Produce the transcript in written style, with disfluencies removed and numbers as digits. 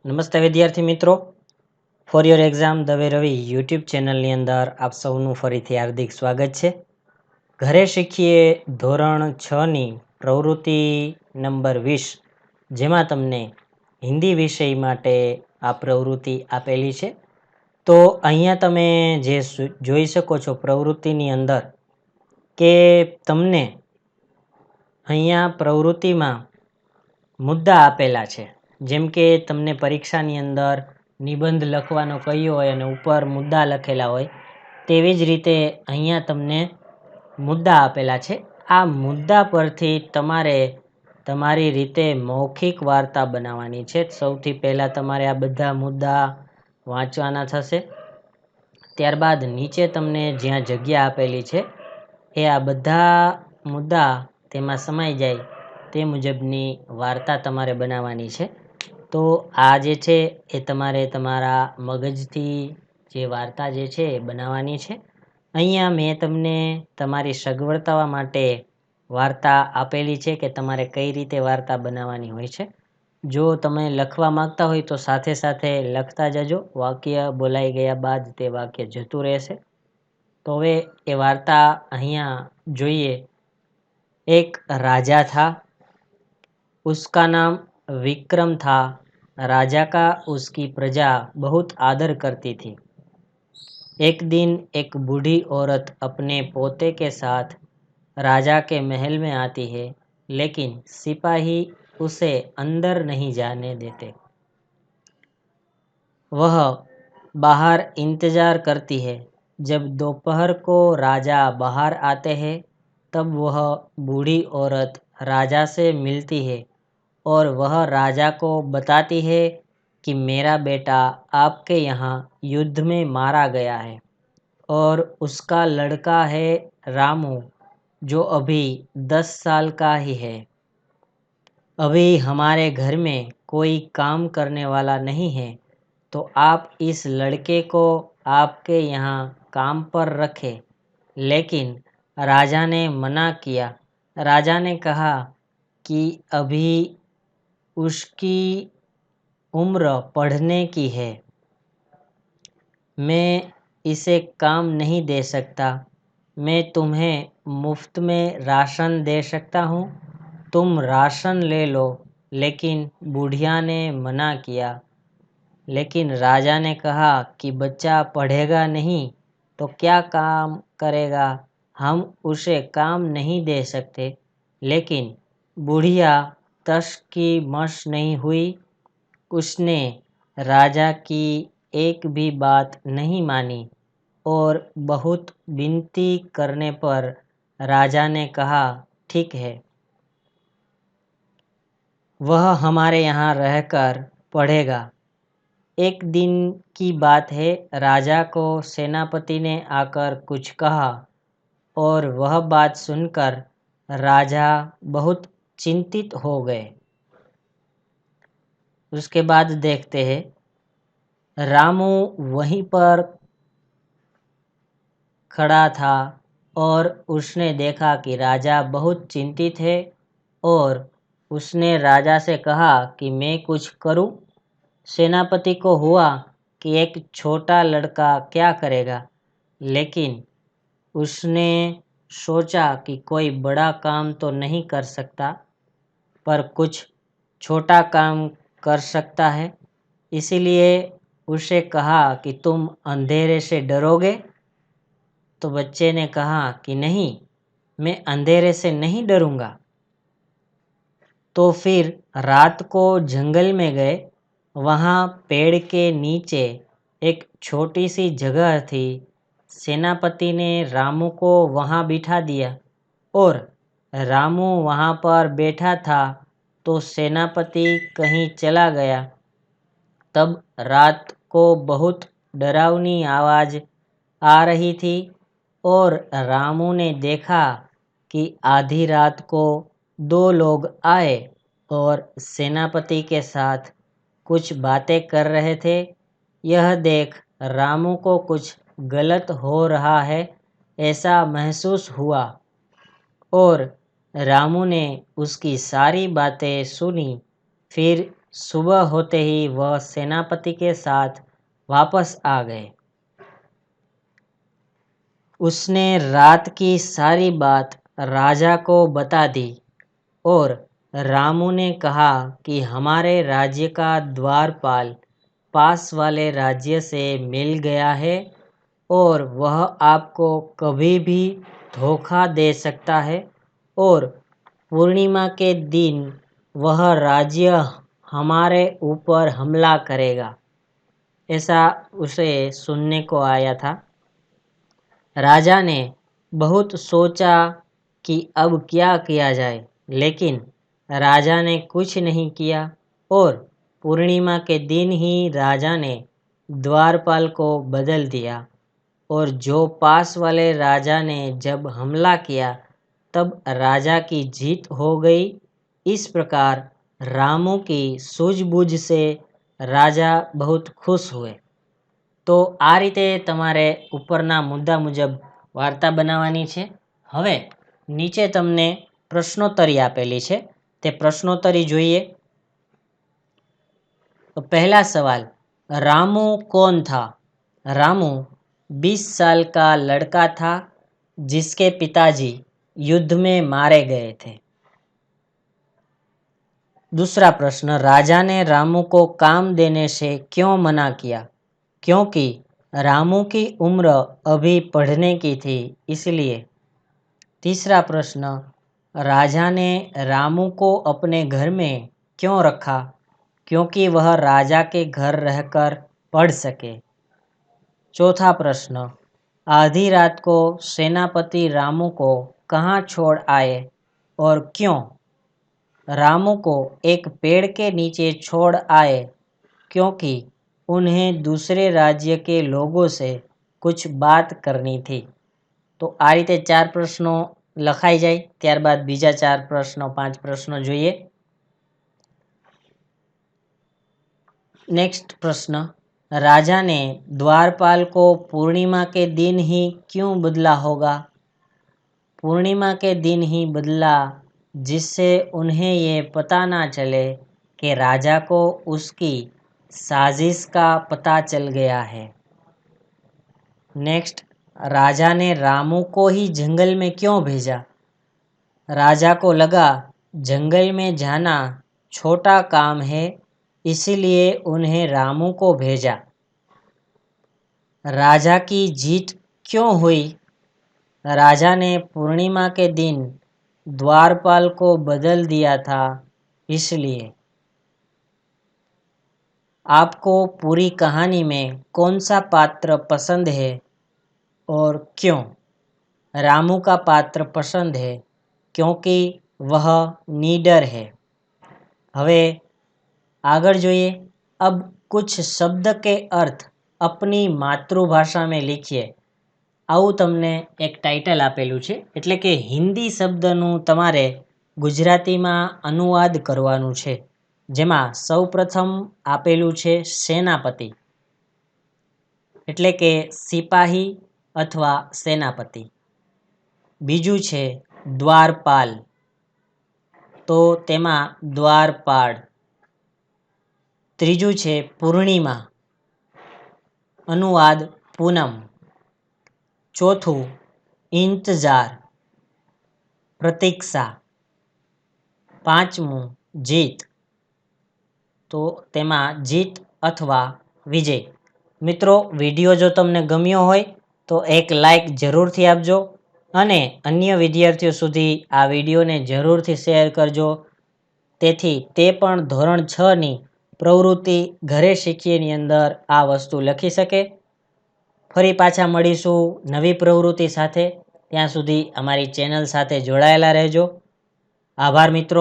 નમસ્તે વિદ્યાર્થી મિત્રો, for your exam Dave Ravi YouTube ચેનલની અંદર આપ સૌનું ફરીથી હાર્દિક સ્વાગત છે. ઘરે શીખીએ ધોરણ 6ની પ્રવૃત્તિ નંબર 20, જેમાં તમને હિન્દી વિષય માટે આ પ્રવૃત્તિ આપેલી છે. તો અહીંયા તમે જે જોઈ શકો છો પ્રવૃત્તિની અંદર કે તમને અહીંયા પ્રવૃત્તિમાં મુદ્દા આપેલા છે. જેમ કે તમને પરીક્ષાની અંદર નિબંધ લખવાનો કહ્યો હોય અને ઉપર મુદ્દા લખેલા હોય, તેવી જ રીતે અહીંયા તમને મુદ્દા આપેલા છે. આ મુદ્દા પરથી તમારે તમારી રીતે મૌખિક વાર્તા બનાવવાની છે. સૌથી પહેલાં તમારે આ બધા મુદ્દા વાંચવાના થશે. ત્યારબાદ નીચે તમને જ્યાં જગ્યા આપેલી છે એ આ બધા મુદ્દા તેમાં સમાઈ જાય તે મુજબની વાર્તા તમારે બનાવવાની છે. તો આ જે છે એ તમારે તમારા મગજથી જે વાર્તા જે છે એ બનાવવાની છે. અહીંયા મેં તમને તમારી સગવડતા માટે વાર્તા આપેલી છે કે તમારે કઈ રીતે વાર્તા બનાવવાની હોય છે. જો તમે લખવા માંગતા હોય તો સાથે સાથે લખતા જજો. વાક્ય બોલાઈ ગયા બાદ તે વાક્ય જતું રહેશે. તો હવે એ વાર્તા અહીંયા જોઈએ. एक राजा था, उसका नाम विक्रम था। राजा का उसकी प्रजा बहुत आदर करती थी। एक दिन एक बूढ़ी औरत अपने पोते के साथ राजा के महल में आती है, लेकिन सिपाही उसे अंदर नहीं जाने देते। वह बाहर इंतजार करती है। जब दोपहर को राजा बाहर आते हैं, तब वह बूढ़ी औरत राजा से मिलती है और वह राजा को बताती है कि मेरा बेटा आपके यहाँ युद्ध में मारा गया है और उसका लड़का है रामू, जो अभी 10 साल का ही है। अभी हमारे घर में कोई काम करने वाला नहीं है, तो आप इस लड़के को आपके यहाँ काम पर रखें। लेकिन राजा ने मना किया। राजा ने कहा कि अभी उसकी उम्र पढ़ने की है, मैं इसे काम नहीं दे सकता। मैं तुम्हें मुफ्त में राशन दे सकता हूँ, तुम राशन ले लो। लेकिन बुढ़िया ने मना किया। लेकिन राजा ने कहा कि बच्चा पढ़ेगा नहीं तो क्या काम करेगा, हम उसे काम नहीं दे सकते। लेकिन बुढ़िया तश की मश नहीं हुई। उसने राजा की एक भी बात नहीं मानी और बहुत विनती करने पर राजा ने कहा ठीक है, वह हमारे यहाँ रहकर पढ़ेगा। एक दिन की बात है, राजा को सेनापति ने आकर कुछ कहा और वह बात सुनकर राजा बहुत चिंतित हो गए। उसके बाद देखते हैं, रामू वहीं पर खड़ा था और उसने देखा कि राजा बहुत चिंतित है और उसने राजा से कहा कि मैं कुछ करूं। सेनापति को हुआ कि एक छोटा लड़का क्या करेगा, लेकिन उसने सोचा कि कोई बड़ा काम तो नहीं कर सकता, पर कुछ छोटा काम कर सकता है। इसीलिए उसे कहा कि तुम अंधेरे से डरोगे। तो बच्चे ने कहा कि नहीं, मैं अंधेरे से नहीं डरूंगा। तो फिर रात को जंगल में गए। वहाँ पेड़ के नीचे एक छोटी सी जगह थी। सेनापति ने रामू को वहाँ बिठा दिया और रामू वहाँ पर बैठा था तो सेनापति कहीं चला गया। तब रात को बहुत डरावनी आवाज़ आ रही थी और रामू ने देखा कि आधी रात को 2 लोग आए और सेनापति के साथ कुछ बातें कर रहे थे। यह देख रामू को कुछ गलत हो रहा है ऐसा महसूस हुआ और रामू ने उसकी सारी बातें सुनी। फिर सुबह होते ही वह सेनापति के साथ वापस आ गए। उसने रात की सारी बात राजा को बता दी और रामू ने कहा कि हमारे राज्य का द्वारपाल पास वाले राज्य से मिल गया है और वह आपको कभी भी धोखा दे सकता है और पूर्णिमा के दिन वह राज्य हमारे ऊपर हमला करेगा। ऐसा उसे सुनने को आया था। राजा ने बहुत सोचा कि अब क्या किया जाए, लेकिन राजा ने कुछ नहीं किया और पूर्णिमा के दिन ही राजा ने द्वारपाल को बदल दिया और जो पास वाले राजा ने जब हमला किया तब राजा की जीत हो गई। इस प्रकार रामू की सूझबूझ से राजा बहुत खुश हुए। તો આ રીતે તમારે ઉપરના મુદ્દા મુજબ વાર્તા બનાવવાની છે। હવે નીચે તમને પ્રશ્નોત્તરી આપેલી છે, તે પ્રશ્નોત્તરી જોઈએ। तो पहला सवाल, रामू कौन था? रामू 20 साल का लड़का था जिसके पिताजी युद्ध में मारे गए थे। दूसरा प्रश्न, राजा ने रामू को काम देने से क्यों मना किया? क्योंकि रामू की उम्र अभी पढ़ने की थी, इसलिए। तीसरा प्रश्न, राजा ने रामू को अपने घर में क्यों रखा? क्योंकि वह राजा के घर रहकर पढ़ सके। चौथा प्रश्न, आधी रात को सेनापति रामू को कहाँ छोड़ आए और क्यों? रामू को एक पेड़ के नीचे छोड़ आए क्योंकि उन्हें दूसरे राज्य के लोगों से कुछ बात करनी थी। तो आ रीते 4 प्रश्नों लखाई जाए, त्यारबाद बीजा 4 प्रश्नों 5 प्रश्नों जोईए। नेक्स्ट प्रश्न, राजा ने द्वारपाल को पूर्णिमा के दिन ही क्यों बदला होगा? पूर्णिमा के दिन ही बदला जिससे उन्हें ये पता ना चले कि राजा को उसकी साजिश का पता चल गया है। नेक्स्ट, राजा ने रामू को ही जंगल में क्यों भेजा? राजा को लगा जंगल में जाना छोटा काम है, इसलिए उन्हें रामू को भेजा। राजा की जीत क्यों हुई? राजा ने पूर्णिमा के दिन द्वारपाल को बदल दिया था, इसलिए। आपको पूरी कहानी में कौन सा पात्र पसंद है और क्यों? रामू का पात्र पसंद है क्योंकि वह नीडर है। हवे आगळ जोईए। अब कुछ शब्द के अर्थ अपनी मातृभाषा में लिखिए। આવું તમને એક ટાઇટલ આપેલું છે, એટલે કે હિન્દી શબ્દનું તમારે ગુજરાતીમાં અનુવાદ કરવાનું છે, જેમાં સૌપ્રથમ આપેલું છે સેનાપતિ, એટલે કે સિપાહી અથવા સેનાપતિ। બીજું છે દ્વારપાલ, તો તેમાં દ્વારપાળ। ત્રીજું છે પૂર્ણિમા, અનુવાદ પૂનમ। ચોથું इंतजार, प्रतीक्षा। પાંચમું जीत, तो तेमा जीत अथवा विजय। मित्रों, विडियो जो तमने गम्यो होय तो एक लाइक जरूरथी आपजो अने अन्य विद्यार्थीओ सुधी आ विडियोने जरूरथी शेर करजो, तेथी ते पण धोरण 6 नी प्रवृत्ति घरे शीखीए नी अंदर आ वस्तु लखी सके। फरी पाछा मळीशुं नवी प्रवृत्ति साथे, त्यां सुधी अमारी चेनल साथे जोडायेला रहेजो। आभार मित्रों।